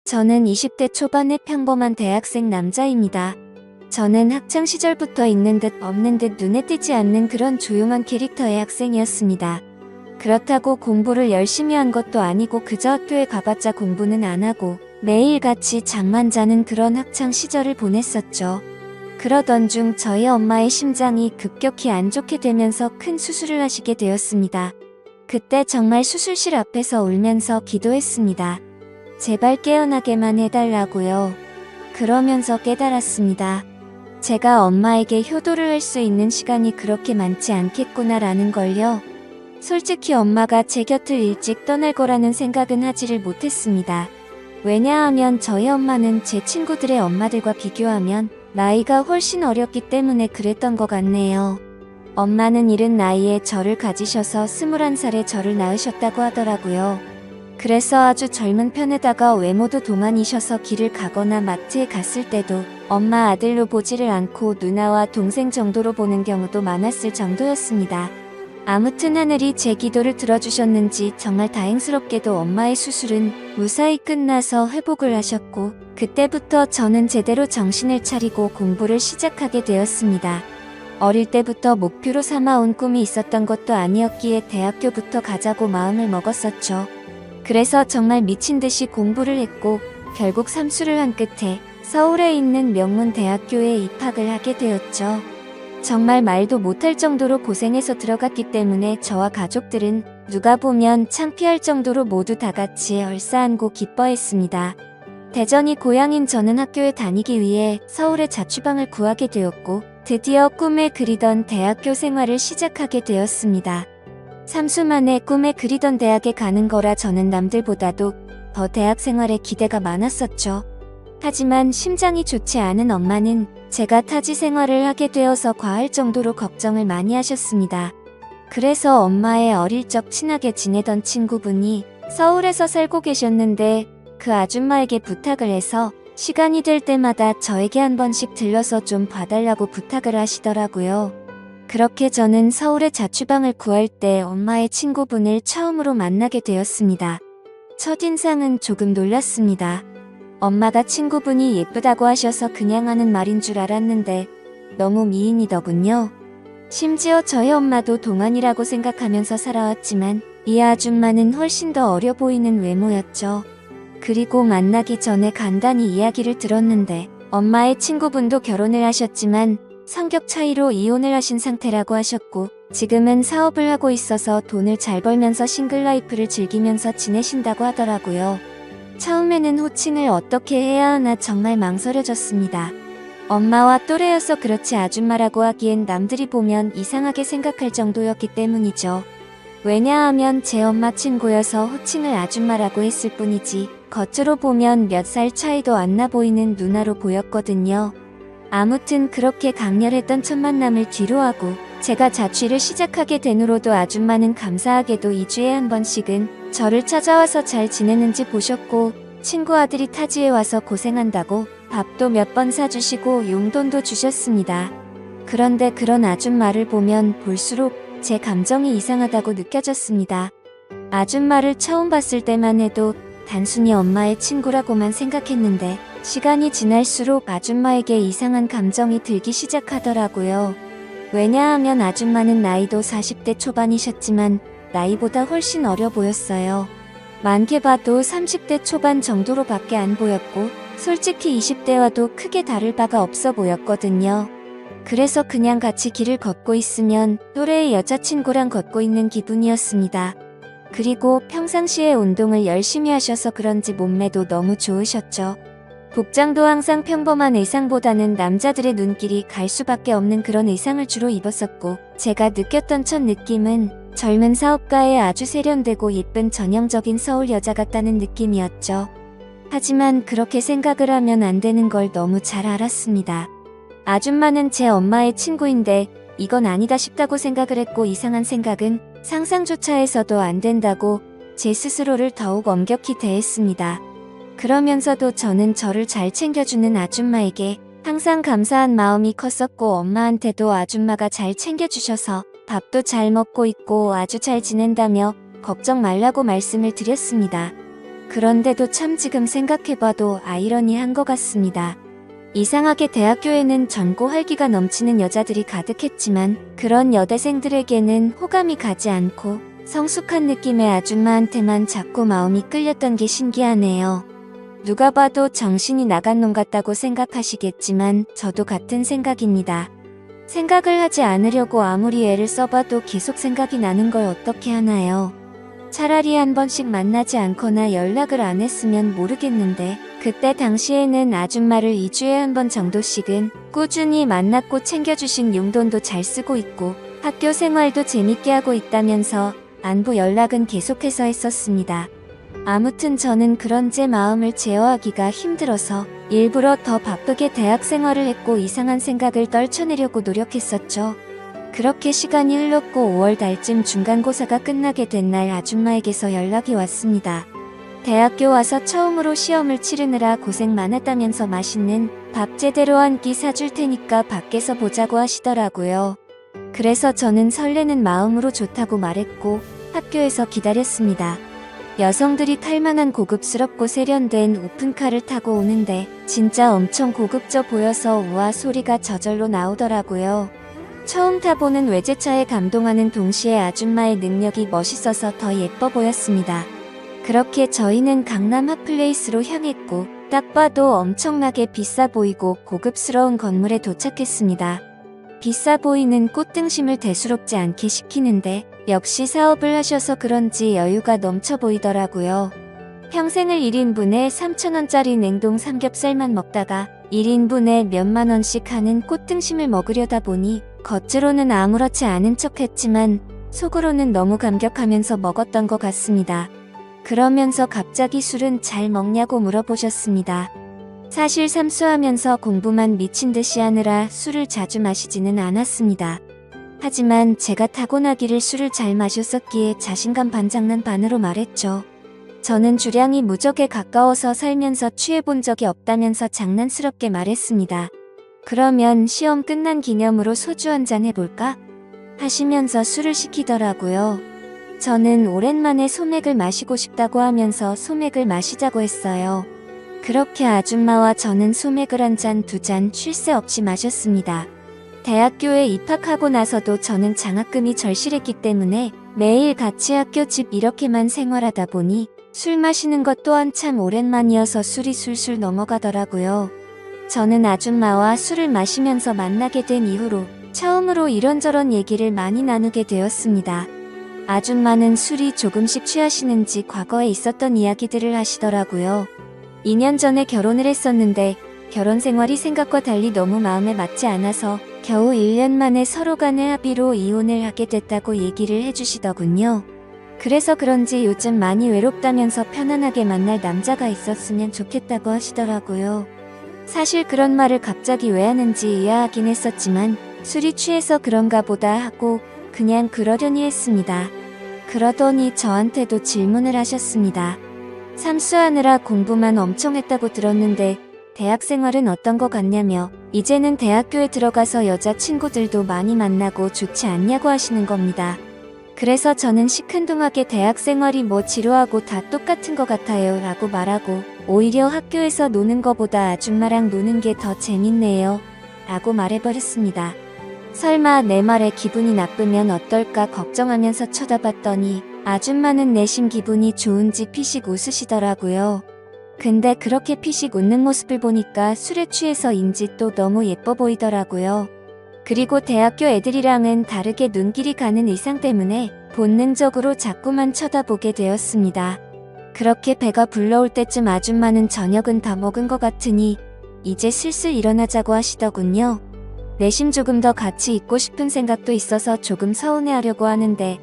저는 20대 초반의 평범한 대학생 남자입니다. 저는 학창시절부터 있는 듯 없는 듯 눈에 띄지 않는 그런 조용한 캐릭터의 학생이었습니다. 그렇다고 공부를 열심히 한 것도 아니고 그저 학교에 가봤자 공부는 안 하고 매일같이 잠만 자는 그런 학창시절을 보냈었죠. 그러던 중 저희 엄마의 심장이 급격히 안 좋게 되면서 큰 수술을 하시게 되었습니다. 그때 정말 수술실 앞에서 울면서 기도했습니다. 제발 깨어나게만 해달라고요. 그러면서 깨달았습니다. 제가 엄마에게 효도를 할 수 있는 시간이 그렇게 많지 않겠구나라는 걸요. 솔직히 엄마가 제 곁을 일찍 떠날 거라는 생각은 하지를 못했습니다. 왜냐하면 저희 엄마는 제 친구들의 엄마들과 비교하면 나이가 훨씬 어렸기 때문에 그랬던 것 같네요. 엄마는 이른 나이에 저를 가지셔서 21살에 저를 낳으셨다고 하더라고요. 그래서 아주 젊은 편에다가 외모도 동안이셔서 길을 가거나 마트에 갔을 때도 엄마 아들로 보지를 않고 누나와 동생 정도로 보는 경우도 많았을 정도였습니다. 아무튼 하늘이 제 기도를 들어주셨는지 정말 다행스럽게도 엄마의 수술은 무사히 끝나서 회복을 하셨고 그때부터 저는 제대로 정신을 차리고 공부를 시작하게 되었습니다. 어릴 때부터 목표로 삼아온 꿈이 있었던 것도 아니었기에 대학교부터 가자고 마음을 먹었었죠. 그래서 정말 미친 듯이 공부를 했고 결국 삼수를 한 끝에 서울에 있는 명문 대학교에 입학을 하게 되었죠. 정말 말도 못할 정도로 고생해서 들어갔기 때문에 저와 가족들은 누가 보면 창피할 정도로 모두 다 같이 얼싸안고 기뻐했습니다. 대전이 고향인 저는 학교에 다니기 위해 서울에 자취방을 구하게 되었고 드디어 꿈에 그리던 대학교 생활을 시작하게 되었습니다. 삼수 만에 꿈에 그리던 대학에 가는 거라 저는 남들보다도 더 대학 생활에 기대가 많았었죠. 하지만 심장이 좋지 않은 엄마는 제가 타지 생활을 하게 되어서 과할 정도로 걱정을 많이 하셨습니다. 그래서 엄마의 어릴 적 친하게 지내던 친구분이 서울에서 살고 계셨는데 그 아줌마에게 부탁을 해서 시간이 될 때마다 저에게 한 번씩 들러서 좀 봐달라고 부탁을 하시더라고요. 그렇게 저는 서울에 자취방을 구할 때 엄마의 친구분을 처음으로 만나게 되었습니다. 첫인상은 조금 놀랐습니다. 엄마가 친구분이 예쁘다고 하셔서 그냥 하는 말인 줄 알았는데 너무 미인이더군요. 심지어 저희 엄마도 동안이라고 생각하면서 살아왔지만 이 아줌마는 훨씬 더 어려 보이는 외모였죠. 그리고 만나기 전에 간단히 이야기를 들었는데 엄마의 친구분도 결혼을 하셨지만 성격 차이로 이혼을 하신 상태라고 하셨고 지금은 사업을 하고 있어서 돈을 잘 벌면서 싱글라이프를 즐기면서 지내신다고 하더라고요. 처음에는 호칭을 어떻게 해야 하나 정말 망설여졌습니다. 엄마와 또래여서 그렇지 아줌마라고 하기엔 남들이 보면 이상하게 생각할 정도였기 때문이죠. 왜냐하면 제 엄마 친구여서 호칭을 아줌마라고 했을 뿐이지 겉으로 보면 몇 살 차이도 안 나 보이는 누나로 보였거든요. 아무튼 그렇게 강렬했던 첫 만남을 뒤로하고 제가 자취를 시작하게 된 후로도 아줌마는 감사하게도 2주에 한 번씩은 저를 찾아와서 잘 지내는지 보셨고 친구 아들이 타지에 와서 고생한다고 밥도 몇 번 사주시고 용돈도 주셨습니다. 그런데 그런 아줌마를 보면 볼수록 제 감정이 이상하다고 느껴졌습니다. 아줌마를 처음 봤을 때만 해도 단순히 엄마의 친구라고만 생각했는데 시간이 지날수록 아줌마에게 이상한 감정이 들기 시작하더라고요. 왜냐하면 아줌마는 나이도 40대 초반이셨지만 나이보다 훨씬 어려 보였어요. 많게 봐도 30대 초반 정도로밖에 안 보였고 솔직히 20대와도 크게 다를 바가 없어 보였거든요. 그래서 그냥 같이 길을 걷고 있으면 또래의 여자친구랑 걷고 있는 기분이었습니다. 그리고 평상시에 운동을 열심히 하셔서 그런지 몸매도 너무 좋으셨죠. 복장도 항상 평범한 의상보다는 남자들의 눈길이 갈 수밖에 없는 그런 의상을 주로 입었었고 제가 느꼈던 첫 느낌은 젊은 사업가의 아주 세련되고 예쁜 전형적인 서울 여자 같다는 느낌이었죠. 하지만 그렇게 생각을 하면 안 되는 걸 너무 잘 알았습니다. 아줌마는 제 엄마의 친구인데 이건 아니다 싶다고 생각을 했고 이상한 생각은 상상조차 해서도 안 된다고 제 스스로를 더욱 엄격히 대했습니다. 그러면서도 저는 저를 잘 챙겨주는 아줌마에게 항상 감사한 마음이 컸었고 엄마한테도 아줌마가 잘 챙겨주셔서 밥도 잘 먹고 있고 아주 잘 지낸다며 걱정 말라고 말씀을 드렸습니다. 그런데도 참 지금 생각해봐도 아이러니한 것 같습니다. 이상하게 대학교에는 젊고 활기가 넘치는 여자들이 가득했지만 그런 여대생들에게는 호감이 가지 않고 성숙한 느낌의 아줌마한테만 자꾸 마음이 끌렸던 게 신기하네요. 누가 봐도 정신이 나간 놈 같다고 생각하시겠지만 저도 같은 생각입니다. 생각을 하지 않으려고 아무리 애를 써봐도 계속 생각이 나는 걸 어떻게 하나요? 차라리 한 번씩 만나지 않거나 연락을 안 했으면 모르겠는데 그때 당시에는 아줌마를 2주에 한 번 정도씩은 꾸준히 만났고 챙겨주신 용돈도 잘 쓰고 있고 학교 생활도 재밌게 하고 있다면서 안부 연락은 계속해서 했었습니다. 아무튼 저는 그런 제 마음을 제어하기가 힘들어서 일부러 더 바쁘게 대학 생활을 했고 이상한 생각을 떨쳐내려고 노력했었죠. 그렇게 시간이 흘렀고 5월 달쯤 중간고사가 끝나게 된 날 아줌마에게서 연락이 왔습니다. 대학교 와서 처음으로 시험을 치르느라 고생 많았다면서 맛있는 밥 제대로 한 끼 사줄 테니까 밖에서 보자고 하시더라고요. 그래서 저는 설레는 마음으로 좋다고 말했고 학교에서 기다렸습니다. 여성들이 탈만한 고급스럽고 세련된 오픈카를 타고 오는데 진짜 엄청 고급져 보여서 우와 소리가 저절로 나오더라고요. 처음 타보는 외제차에 감동하는 동시에 아줌마의 능력이 멋있어서 더 예뻐 보였습니다. 그렇게 저희는 강남 핫플레이스로 향했고 딱 봐도 엄청나게 비싸 보이고 고급스러운 건물에 도착했습니다. 비싸 보이는 꽃등심을 대수롭지 않게 시키는데 역시 사업을 하셔서 그런지 여유가 넘쳐 보이더라고요. 평생을 1인분에 3,000원짜리 냉동 삼겹살만 먹다가 1인분에 몇만 원씩 하는 꽃등심을 먹으려다 보니 겉으로는 아무렇지 않은 척했지만 속으로는 너무 감격하면서 먹었던 것 같습니다. 그러면서 갑자기 술은 잘 먹냐고 물어보셨습니다. 사실 삼수하면서 공부만 미친 듯이 하느라 술을 자주 마시지는 않았습니다. 하지만 제가 타고나기를 술을 잘 마셨었기에 자신감 반장난 반으로 말했죠. 저는 주량이 무적에 가까워서 살면서 취해본 적이 없다면서 장난스럽게 말했습니다. 그러면 시험 끝난 기념으로 소주 한잔 해볼까? 하시면서 술을 시키더라고요. 저는 오랜만에 소맥을 마시고 싶다고 하면서 소맥을 마시자고 했어요. 그렇게 아줌마와 저는 소맥을 한 잔, 두 잔 쉴 새 없이 마셨습니다. 대학교에 입학하고 나서도 저는 장학금이 절실했기 때문에 매일 같이 학교 집 이렇게만 생활하다 보니 술 마시는 것 또한 참 오랜만이어서 술이 술술 넘어가더라고요. 저는 아줌마와 술을 마시면서 만나게 된 이후로 처음으로 이런저런 얘기를 많이 나누게 되었습니다. 아줌마는 술이 조금씩 취하시는지 과거에 있었던 이야기들을 하시더라고요. 2년 전에 결혼을 했었는데 결혼 생활이 생각과 달리 너무 마음에 맞지 않아서 겨우 1년 만에 서로 간의 합의로 이혼을 하게 됐다고 얘기를 해주시더군요. 그래서 그런지 요즘 많이 외롭다면서 편안하게 만날 남자가 있었으면 좋겠다고 하시더라고요. 사실 그런 말을 갑자기 왜 하는지 의아하긴 했었지만 술이 취해서 그런가 보다 하고 그냥 그러려니 했습니다. 그러더니 저한테도 질문을 하셨습니다. 삼수하느라 공부만 엄청 했다고 들었는데 대학 생활은 어떤 것 같냐며 이제는 대학교에 들어가서 여자친구들도 많이 만나고 좋지 않냐고 하시는 겁니다. 그래서 저는 시큰둥하게 대학 생활이 뭐 지루하고 다 똑같은 것 같아요 라고 말하고 오히려 학교에서 노는 거보다 아줌마랑 노는 게 더 재밌네요 라고 말해버렸습니다. 설마 내 말에 기분이 나쁘면 어떨까 걱정하면서 쳐다봤더니 아줌마는 내심 기분이 좋은지 피식 웃으시더라고요. 근데 그렇게 피식 웃는 모습을 보니까 술에 취해서인지 또 너무 예뻐 보이더라고요. 그리고 대학교 애들이랑은 다르게 눈길이 가는 의상 때문에 본능적으로 자꾸만 쳐다보게 되었습니다. 그렇게 배가 불러올 때쯤 아줌마는 저녁은 다 먹은 것 같으니 이제 슬슬 일어나자고 하시더군요. 내심 조금 더 같이 있고 싶은 생각도 있어서 조금 서운해하려고 하는데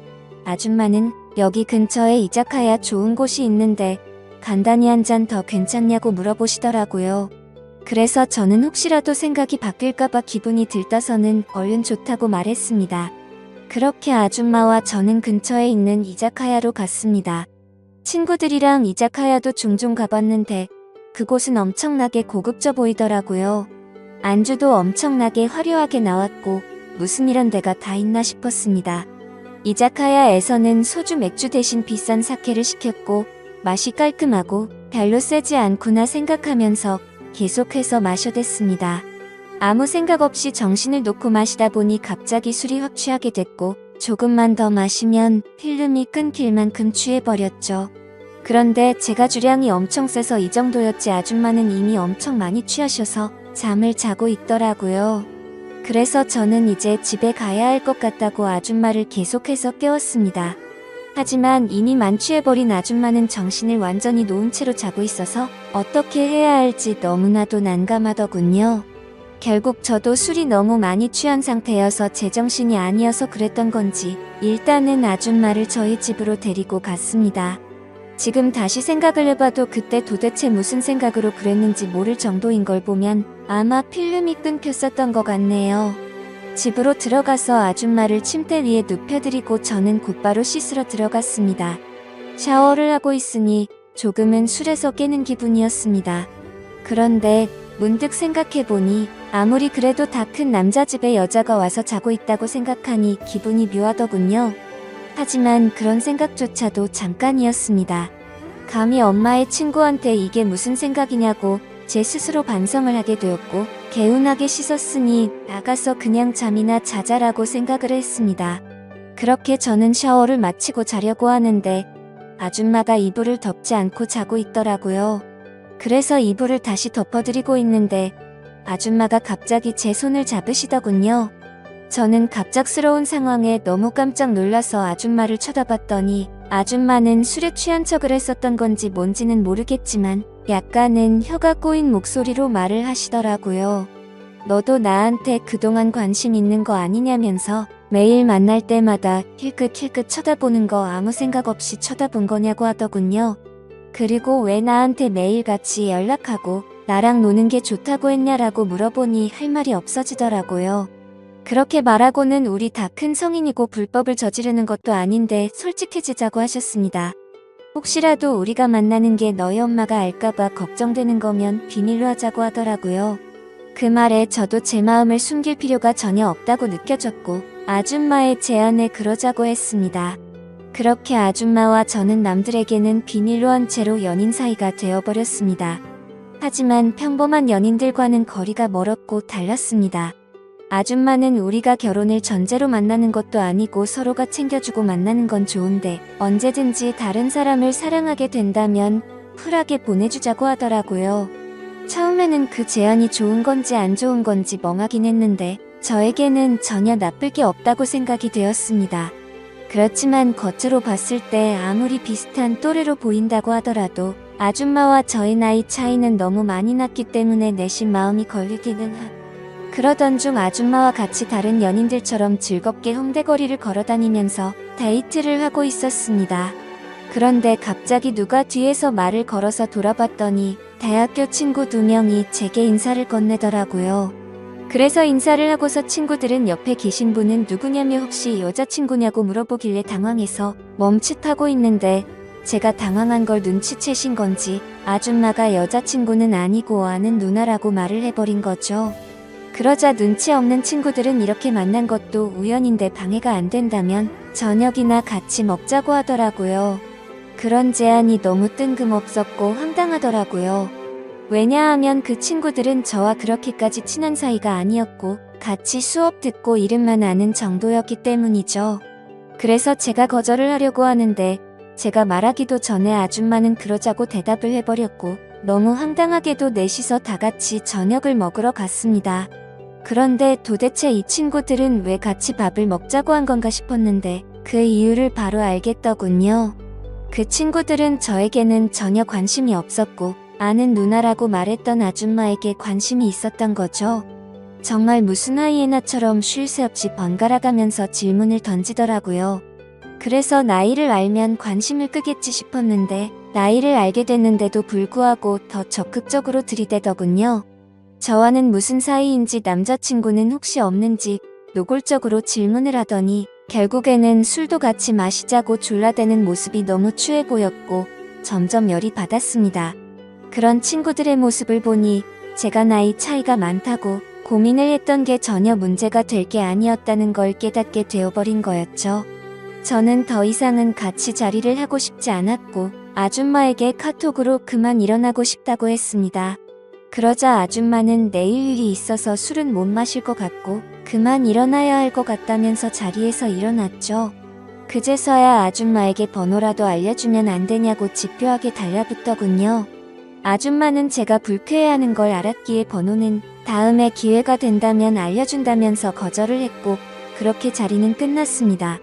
아줌마는 여기 근처에 이자카야 좋은 곳이 있는데 간단히 한 잔 더 괜찮냐고 물어보시더라고요. 그래서 저는 혹시라도 생각이 바뀔까봐 기분이 들떠서는 얼른 좋다고 말했습니다. 그렇게 아줌마와 저는 근처에 있는 이자카야로 갔습니다. 친구들이랑 이자카야도 종종 가봤는데 그곳은 엄청나게 고급져 보이더라고요. 안주도 엄청나게 화려하게 나왔고 무슨 이런 데가 다 있나 싶었습니다. 이자카야에서는 소주 맥주 대신 비싼 사케를 시켰고 맛이 깔끔하고 별로 세지 않구나 생각하면서 계속해서 마셔댔습니다. 아무 생각 없이 정신을 놓고 마시다 보니 갑자기 술이 확 취하게 됐고 조금만 더 마시면 필름이 끊길 만큼 취해버렸죠. 그런데 제가 주량이 엄청 세서 이 정도였지 아줌마는 이미 엄청 많이 취하셔서 잠을 자고 있더라고요. 그래서 저는 이제 집에 가야 할 것 같다고 아줌마를 계속해서 깨웠습니다. 하지만 이미 만취해버린 아줌마는 정신을 완전히 놓은 채로 자고 있어서 어떻게 해야 할지 너무나도 난감하더군요. 결국 저도 술이 너무 많이 취한 상태여서 제정신이 아니어서 그랬던 건지 일단은 아줌마를 저희 집으로 데리고 갔습니다. 지금 다시 생각을 해봐도 그때 도대체 무슨 생각으로 그랬는지 모를 정도인 걸 보면 아마 필름이 끊겼었던 것 같네요. 집으로 들어가서 아줌마를 침대 위에 눕혀드리고 저는 곧바로 씻으러 들어갔습니다. 샤워를 하고 있으니 조금은 술에서 깨는 기분이었습니다. 그런데 문득 생각해보니 아무리 그래도 다 큰 남자 집에 여자가 와서 자고 있다고 생각하니 기분이 묘하더군요. 하지만 그런 생각조차도 잠깐이었습니다. 감히 엄마의 친구한테 이게 무슨 생각이냐고 제 스스로 반성을 하게 되었고 개운하게 씻었으니 나가서 그냥 잠이나 자자라고 생각을 했습니다. 그렇게 저는 샤워를 마치고 자려고 하는데 아줌마가 이불을 덮지 않고 자고 있더라고요. 그래서 이불을 다시 덮어드리고 있는데 아줌마가 갑자기 제 손을 잡으시더군요. 저는 갑작스러운 상황에 너무 깜짝 놀라서 아줌마를 쳐다봤더니 아줌마는 술에 취한 척을 했었던 건지 뭔지는 모르겠지만 약간은 혀가 꼬인 목소리로 말을 하시더라고요. 너도 나한테 그동안 관심 있는 거 아니냐면서 매일 만날 때마다 힐끗힐끗 쳐다보는 거 아무 생각 없이 쳐다본 거냐고 하더군요. 그리고 왜 나한테 매일 같이 연락하고 나랑 노는 게 좋다고 했냐라고 물어보니 할 말이 없어지더라고요. 그렇게 말하고는 우리 다 큰 성인이고 불법을 저지르는 것도 아닌데 솔직해지자고 하셨습니다. 혹시라도 우리가 만나는 게 너희 엄마가 알까봐 걱정되는 거면 비밀로 하자고 하더라고요. 그 말에 저도 제 마음을 숨길 필요가 전혀 없다고 느껴졌고 아줌마의 제안에 그러자고 했습니다. 그렇게 아줌마와 저는 남들에게는 비밀로 한 채로 연인 사이가 되어버렸습니다. 하지만 평범한 연인들과는 거리가 멀었고 달랐습니다. 아줌마는 우리가 결혼을 전제로 만나는 것도 아니고 서로가 챙겨주고 만나는 건 좋은데 언제든지 다른 사람을 사랑하게 된다면 쿨하게 보내주자고 하더라고요. 처음에는 그 제안이 좋은 건지 안 좋은 건지 멍하긴 했는데 저에게는 전혀 나쁠 게 없다고 생각이 되었습니다. 그렇지만 겉으로 봤을 때 아무리 비슷한 또래로 보인다고 하더라도 아줌마와 저의 나이 차이는 너무 많이 났기 때문에 내심 마음이 걸리기는 그러던 중 아줌마와 같이 다른 연인들처럼 즐겁게 홍대거리를 걸어다니면서 데이트를 하고 있었습니다. 그런데 갑자기 누가 뒤에서 말을 걸어서 돌아봤더니 대학교 친구 2명이 제게 인사를 건네더라고요. 그래서 인사를 하고서 친구들은 옆에 계신 분은 누구냐며 혹시 여자친구냐고 물어보길래 당황해서 멈칫하고 있는데 제가 당황한 걸 눈치채신 건지 아줌마가 여자친구는 아니고 아는 누나라고 말을 해버린 거죠. 그러자 눈치 없는 친구들은 이렇게 만난 것도 우연인데 방해가 안 된다면 저녁이나 같이 먹자고 하더라고요. 그런 제안이 너무 뜬금없었고 황당하더라고요. 왜냐하면 그 친구들은 저와 그렇게까지 친한 사이가 아니었고 같이 수업 듣고 이름만 아는 정도였기 때문이죠. 그래서 제가 거절을 하려고 하는데 제가 말하기도 전에 아줌마는 그러자고 대답을 해버렸고 너무 황당하게도 넷이서 다 같이 저녁을 먹으러 갔습니다. 그런데 도대체 이 친구들은 왜 같이 밥을 먹자고 한 건가 싶었는데 그 이유를 바로 알겠더군요. 그 친구들은 저에게는 전혀 관심이 없었고 아는 누나라고 말했던 아줌마에게 관심이 있었던 거죠. 정말 무슨 하이에나처럼 쉴 새 없이 번갈아가면서 질문을 던지더라고요. 그래서 나이를 알면 관심을 끄겠지 싶었는데 나이를 알게 됐는데도 불구하고 더 적극적으로 들이대더군요. 저와는 무슨 사이인지 남자친구는 혹시 없는지 노골적으로 질문을 하더니 결국에는 술도 같이 마시자고 졸라대는 모습이 너무 추해 보였고 점점 열이 받았습니다. 그런 친구들의 모습을 보니 제가 나이 차이가 많다고 고민을 했던 게 전혀 문제가 될 게 아니었다는 걸 깨닫게 되어버린 거였죠. 저는 더 이상은 같이 자리를 하고 싶지 않았고 아줌마에게 카톡으로 그만 일어나고 싶다고 했습니다. 그러자 아줌마는 내일 일이 있어서 술은 못 마실 것 같고 그만 일어나야 할 것 같다면서 자리에서 일어났죠. 그제서야 아줌마에게 번호라도 알려주면 안 되냐고 집요하게 달라붙더군요. 아줌마는 제가 불쾌해하는 걸 알았기에 번호는 다음에 기회가 된다면 알려준다면서 거절을 했고 그렇게 자리는 끝났습니다.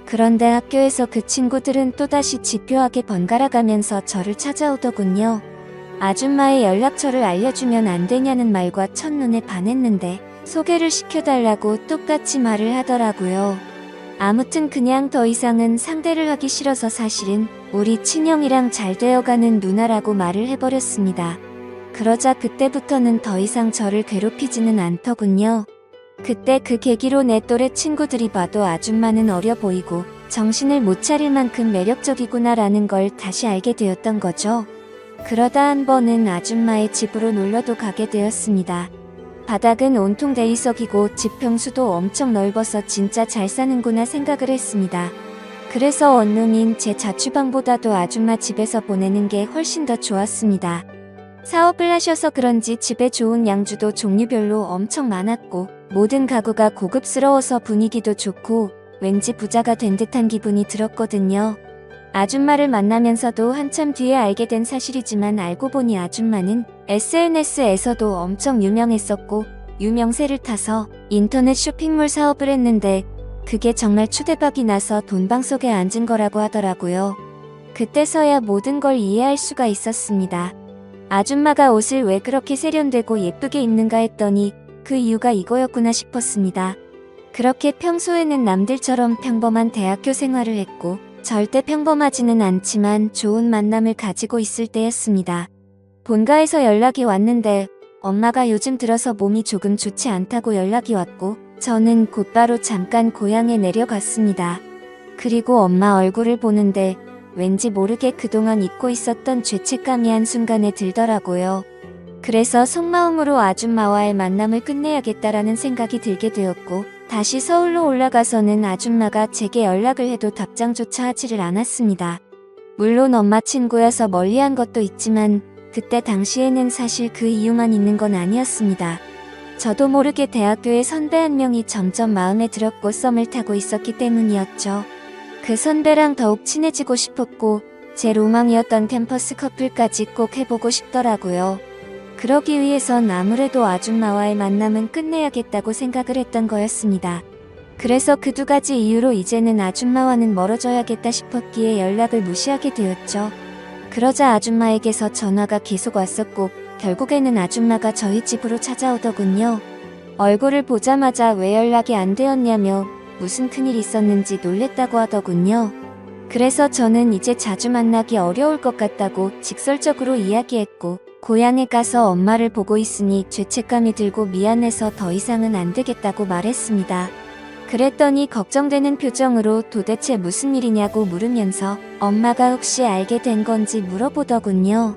그런데 학교에서 그 친구들은 또다시 집요하게 번갈아가면서 저를 찾아오더군요. 아줌마의 연락처를 알려주면 안 되냐는 말과 첫눈에 반했는데 소개를 시켜달라고 똑같이 말을 하더라고요. 아무튼 그냥 더 이상은 상대를 하기 싫어서 사실은 우리 친형이랑 잘 되어가는 누나라고 말을 해버렸습니다. 그러자 그때부터는 더 이상 저를 괴롭히지는 않더군요. 그때 그 계기로 내 또래 친구들이 봐도 아줌마는 어려 보이고 정신을 못 차릴 만큼 매력적이구나라는 걸 다시 알게 되었던 거죠. 그러다 한 번은 아줌마의 집으로 놀러도 가게 되었습니다. 바닥은 온통 대리석이고 집 평수도 엄청 넓어서 진짜 잘 사는구나 생각을 했습니다. 그래서 원룸인 제 자취방보다도 아줌마 집에서 보내는 게 훨씬 더 좋았습니다. 사업을 하셔서 그런지 집에 좋은 양주도 종류별로 엄청 많았고 모든 가구가 고급스러워서 분위기도 좋고 왠지 부자가 된 듯한 기분이 들었거든요. 아줌마를 만나면서도 한참 뒤에 알게 된 사실이지만 알고 보니 아줌마는 SNS에서도 엄청 유명했었고 유명세를 타서 인터넷 쇼핑몰 사업을 했는데 그게 정말 추대박이 나서 돈방석에 앉은 거라고 하더라고요. 그때서야 모든 걸 이해할 수가 있었습니다. 아줌마가 옷을 왜 그렇게 세련되고 예쁘게 입는가 했더니 그 이유가 이거였구나 싶었습니다. 그렇게 평소에는 남들처럼 평범한 대학교 생활을 했고 절대 평범하지는 않지만 좋은 만남을 가지고 있을 때였습니다. 본가에서 연락이 왔는데 엄마가 요즘 들어서 몸이 조금 좋지 않다고 연락이 왔고 저는 곧바로 잠깐 고향에 내려갔습니다. 그리고 엄마 얼굴을 보는데 왠지 모르게 그동안 잊고 있었던 죄책감이 한순간에 들더라고요. 그래서 속마음으로 아줌마와의 만남을 끝내야겠다라는 생각이 들게 되었고 다시 서울로 올라가서는 아줌마가 제게 연락을 해도 답장조차 하지를 않았습니다. 물론 엄마 친구여서 멀리한 것도 있지만 그때 당시에는 사실 그 이유만 있는 건 아니었습니다. 저도 모르게 대학교의 선배 한 명이 점점 마음에 들었고 썸을 타고 있었기 때문이었죠. 그 선배랑 더욱 친해지고 싶었고 제 로망이었던 캠퍼스 커플까지 꼭 해보고 싶더라고요. 그러기 위해선 아무래도 아줌마와의 만남은 끝내야겠다고 생각을 했던 거였습니다. 그래서 그 두 가지 이유로 이제는 아줌마와는 멀어져야겠다 싶었기에 연락을 무시하게 되었죠. 그러자 아줌마에게서 전화가 계속 왔었고 결국에는 아줌마가 저희 집으로 찾아오더군요. 얼굴을 보자마자 왜 연락이 안 되었냐며 무슨 큰일 있었는지 놀랬다고 하더군요. 그래서 저는 이제 자주 만나기 어려울 것 같다고 직설적으로 이야기했고 고향에 가서 엄마를 보고 있으니 죄책감이 들고 미안해서 더 이상은 안 되겠다고 말했습니다. 그랬더니 걱정되는 표정으로 도대체 무슨 일이냐고 물으면서 엄마가 혹시 알게 된 건지 물어보더군요.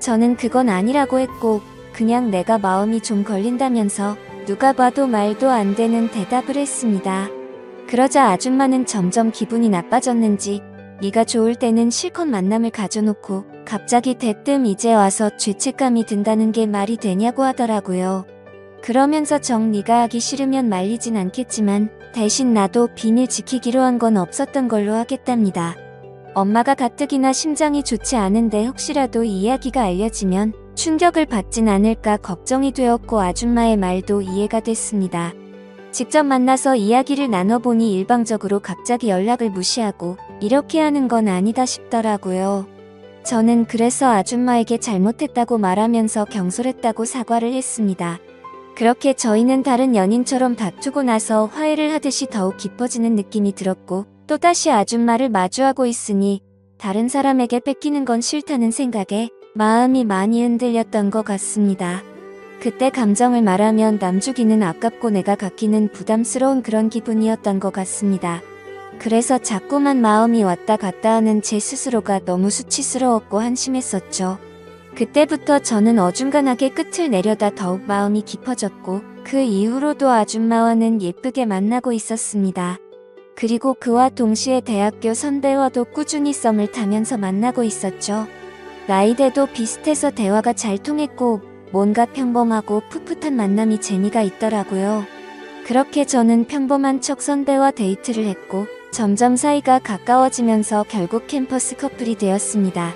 저는 그건 아니라고 했고 그냥 내가 마음이 좀 걸린다면서 누가 봐도 말도 안 되는 대답을 했습니다. 그러자 아줌마는 점점 기분이 나빠졌는지 네가 좋을 때는 실컷 만남을 가져놓고 갑자기 대뜸 이제 와서 죄책감이 든다는 게 말이 되냐고 하더라고요. 그러면서 정 네가 하기 싫으면 말리진 않겠지만 대신 나도 비밀 지키기로 한 건 없었던 걸로 하겠답니다. 엄마가 가뜩이나 심장이 좋지 않은데 혹시라도 이 이야기가 알려지면 충격을 받진 않을까 걱정이 되었고 아줌마의 말도 이해가 됐습니다. 직접 만나서 이야기를 나눠보니 일방적으로 갑자기 연락을 무시하고 이렇게 하는 건 아니다 싶더라고요. 저는 그래서 아줌마에게 잘못했다고 말하면서 경솔했다고 사과를 했습니다. 그렇게 저희는 다른 연인처럼 다투고 나서 화해를 하듯이 더욱 깊어지는 느낌이 들었고 또다시 아줌마를 마주하고 있으니 다른 사람에게 뺏기는 건 싫다는 생각에 마음이 많이 흔들렸던 것 같습니다. 그때 감정을 말하면 남 주기는 아깝고 내가 갖기는 부담스러운 그런 기분이었던 것 같습니다. 그래서 자꾸만 마음이 왔다 갔다 하는 제 스스로가 너무 수치스러웠고 한심했었죠. 그때부터 저는 어중간하게 끝을 내려다 더욱 마음이 깊어졌고 그 이후로도 아줌마와는 예쁘게 만나고 있었습니다. 그리고 그와 동시에 대학교 선배와도 꾸준히 썸을 타면서 만나고 있었죠. 나이대도 비슷해서 대화가 잘 통했고 뭔가 평범하고 풋풋한 만남이 재미가 있더라고요. 그렇게 저는 평범한 척 선배와 데이트를 했고 점점 사이가 가까워지면서 결국 캠퍼스 커플이 되었습니다.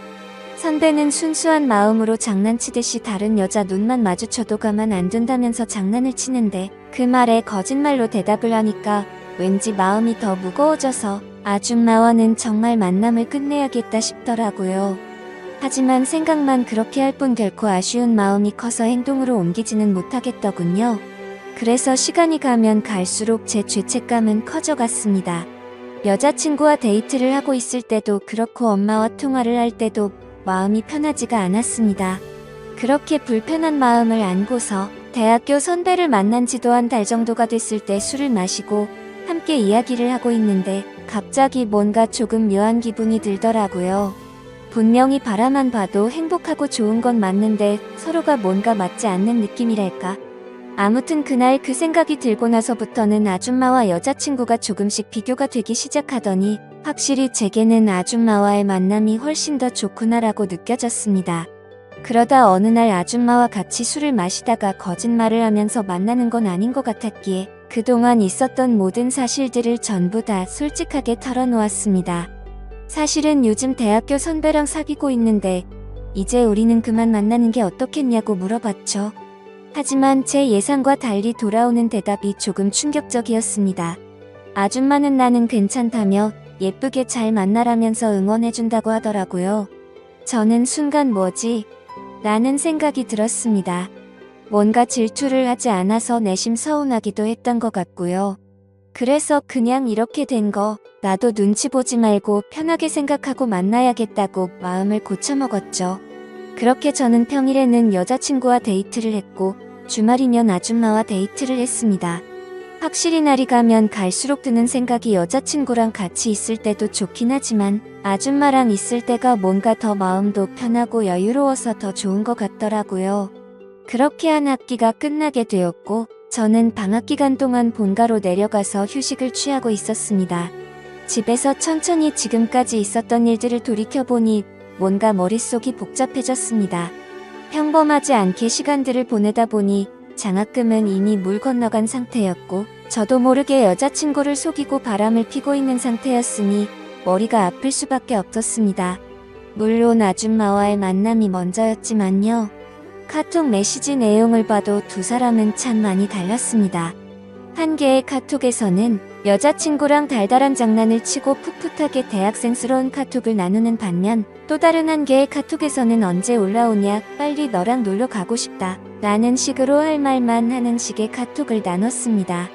선배는 순수한 마음으로 장난치듯이 다른 여자 눈만 마주쳐도 가만 안 둔다면서 장난을 치는데 그 말에 거짓말로 대답을 하니까 왠지 마음이 더 무거워져서 아줌마와는 정말 만남을 끝내야겠다 싶더라고요. 하지만 생각만 그렇게 할 뿐 결코 아쉬운 마음이 커서 행동으로 옮기지는 못하겠더군요. 그래서 시간이 가면 갈수록 제 죄책감은 커져갔습니다. 여자친구와 데이트를 하고 있을 때도 그렇고 엄마와 통화를 할 때도 마음이 편하지가 않았습니다. 그렇게 불편한 마음을 안고서 대학교 선배를 만난 지도 한 달 정도가 됐을 때 술을 마시고 함께 이야기를 하고 있는데 갑자기 뭔가 조금 묘한 기분이 들더라고요. 분명히 바라만 봐도 행복하고 좋은 건 맞는데 서로가 뭔가 맞지 않는 느낌이랄까? 아무튼 그날 그 생각이 들고 나서부터는 아줌마와 여자친구가 조금씩 비교가 되기 시작하더니 확실히 제게는 아줌마와의 만남이 훨씬 더 좋구나라고 느껴졌습니다. 그러다 어느 날 아줌마와 같이 술을 마시다가 거짓말을 하면서 만나는 건 아닌 것 같았기에 그동안 있었던 모든 사실들을 전부 다 솔직하게 털어놓았습니다. 사실은 요즘 대학교 선배랑 사귀고 있는데 이제 우리는 그만 만나는 게 어떻겠냐고 물어봤죠. 하지만 제 예상과 달리 돌아오는 대답이 조금 충격적이었습니다. 아줌마는 나는 괜찮다며 예쁘게 잘 만나라면서 응원해준다고 하더라고요. 저는 순간 뭐지? 라는 생각이 들었습니다. 뭔가 질투를 하지 않아서 내심 서운하기도 했던 것 같고요. 그래서 그냥 이렇게 된 거 나도 눈치 보지 말고 편하게 생각하고 만나야겠다고 마음을 고쳐먹었죠. 그렇게 저는 평일에는 여자친구와 데이트를 했고 주말이면 아줌마와 데이트를 했습니다. 확실히 날이 가면 갈수록 드는 생각이 여자친구랑 같이 있을 때도 좋긴 하지만 아줌마랑 있을 때가 뭔가 더 마음도 편하고 여유로워서 더 좋은 것 같더라고요. 그렇게 한 학기가 끝나게 되었고 저는 방학 기간 동안 본가로 내려가서 휴식을 취하고 있었습니다. 집에서 천천히 지금까지 있었던 일들을 돌이켜보니 뭔가 머릿속이 복잡해졌습니다. 평범하지 않게 시간들을 보내다 보니 장학금은 이미 물 건너간 상태였고 저도 모르게 여자친구를 속이고 바람을 피고 있는 상태였으니 머리가 아플 수밖에 없었습니다. 물론 아줌마와의 만남이 먼저였지만요. 카톡 메시지 내용을 봐도 두 사람은 참 많이 달랐습니다. 한 개의 카톡에서는 여자친구랑 달달한 장난을 치고 풋풋하게 대학생스러운 카톡을 나누는 반면 또 다른 한 개의 카톡에서는 언제 올라오냐, 빨리 너랑 놀러 가고 싶다 라는 식으로 할 말만 하는 식의 카톡을 나눴습니다.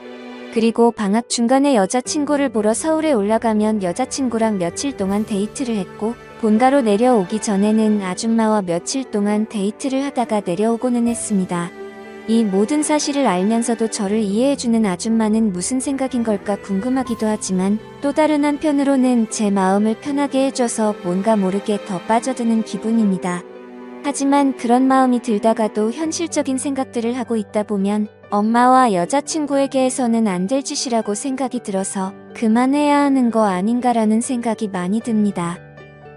그리고 방학 중간에 여자친구를 보러 서울에 올라가면 여자친구랑 며칠 동안 데이트를 했고 본가로 내려오기 전에는 아줌마와 며칠 동안 데이트를 하다가 내려오고는 했습니다. 이 모든 사실을 알면서도 저를 이해해주는 아줌마는 무슨 생각인 걸까 궁금하기도 하지만 또 다른 한편으로는 제 마음을 편하게 해줘서 뭔가 모르게 더 빠져드는 기분입니다. 하지만 그런 마음이 들다가도 현실적인 생각들을 하고 있다 보면 엄마와 여자친구에게 해서는 안 될 짓이라고 생각이 들어서 그만해야 하는 거 아닌가라는 생각이 많이 듭니다.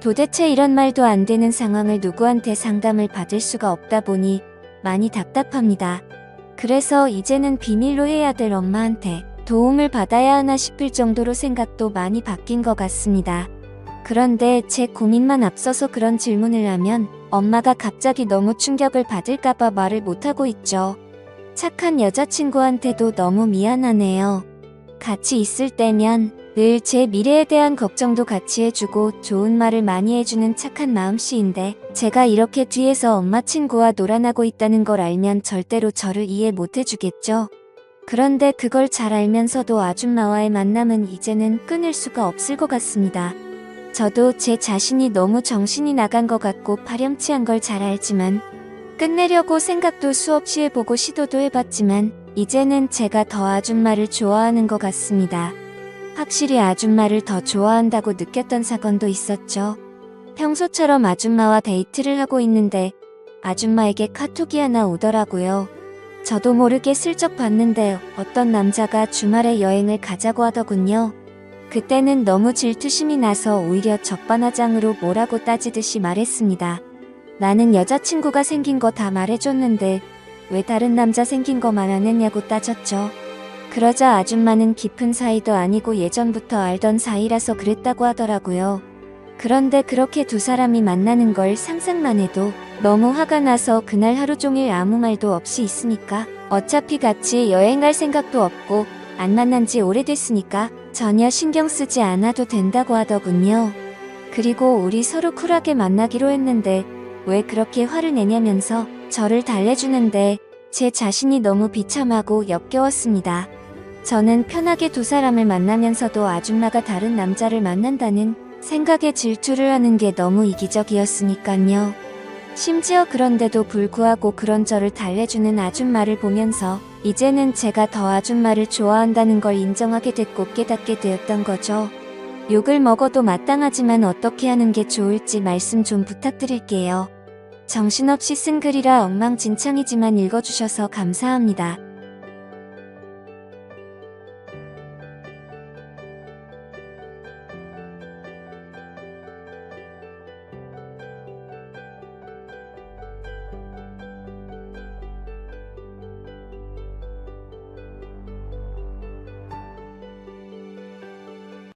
도대체 이런 말도 안 되는 상황을 누구한테 상담을 받을 수가 없다 보니 많이 답답합니다. 그래서 이제는 비밀로 해야 될 엄마한테 도움을 받아야 하나 싶을 정도로 생각도 많이 바뀐 것 같습니다. 그런데 제 고민만 앞서서 그런 질문을 하면 엄마가 갑자기 너무 충격을 받을까봐 말을 못하고 있죠. 착한 여자친구한테도 너무 미안하네요. 같이 있을 때면 늘 제 미래에 대한 걱정도 같이 해주고 좋은 말을 많이 해주는 착한 마음씨인데 제가 이렇게 뒤에서 엄마 친구와 놀아나고 있다는 걸 알면 절대로 저를 이해 못해주겠죠. 그런데 그걸 잘 알면서도 아줌마와의 만남은 이제는 끊을 수가 없을 것 같습니다. 저도 제 자신이 너무 정신이 나간 것 같고 파렴치한 걸 잘 알지만 끝내려고 생각도 수없이 해보고 시도도 해봤지만 이제는 제가 더 아줌마를 좋아하는 것 같습니다. 확실히 아줌마를 더 좋아한다고 느꼈던 사건도 있었죠. 평소처럼 아줌마와 데이트를 하고 있는데 아줌마에게 카톡이 하나 오더라고요. 저도 모르게 슬쩍 봤는데 어떤 남자가 주말에 여행을 가자고 하더군요. 그때는 너무 질투심이 나서 오히려 적반하장으로 뭐라고 따지듯이 말했습니다. 나는 여자친구가 생긴 거 다 말해줬는데 왜 다른 남자 생긴 거만 안 했냐고 따졌죠. 그러자 아줌마는 깊은 사이도 아니고 예전부터 알던 사이라서 그랬다고 하더라고요. 그런데 그렇게 두 사람이 만나는 걸 상상만 해도 너무 화가 나서 그날 하루 종일 아무 말도 없이 있으니까 어차피 같이 여행 갈 생각도 없고 안 만난 지 오래됐으니까 전혀 신경 쓰지 않아도 된다고 하더군요. 그리고 우리 서로 쿨하게 만나기로 했는데 왜 그렇게 화를 내냐면서 저를 달래주는데 제 자신이 너무 비참하고 역겨웠습니다. 저는 편하게 두 사람을 만나면서도 아줌마가 다른 남자를 만난다는 생각에 질투를 하는 게 너무 이기적이었으니깐요. 심지어 그런데도 불구하고 그런 저를 달래주는 아줌마를 보면서 이제는 제가 더 아줌마를 좋아한다는 걸 인정하게 됐고 깨닫게 되었던 거죠. 욕을 먹어도 마땅하지만 어떻게 하는 게 좋을지 말씀 좀 부탁드릴게요. 정신없이 쓴 글이라 엉망진창이지만 읽어주셔서 감사합니다.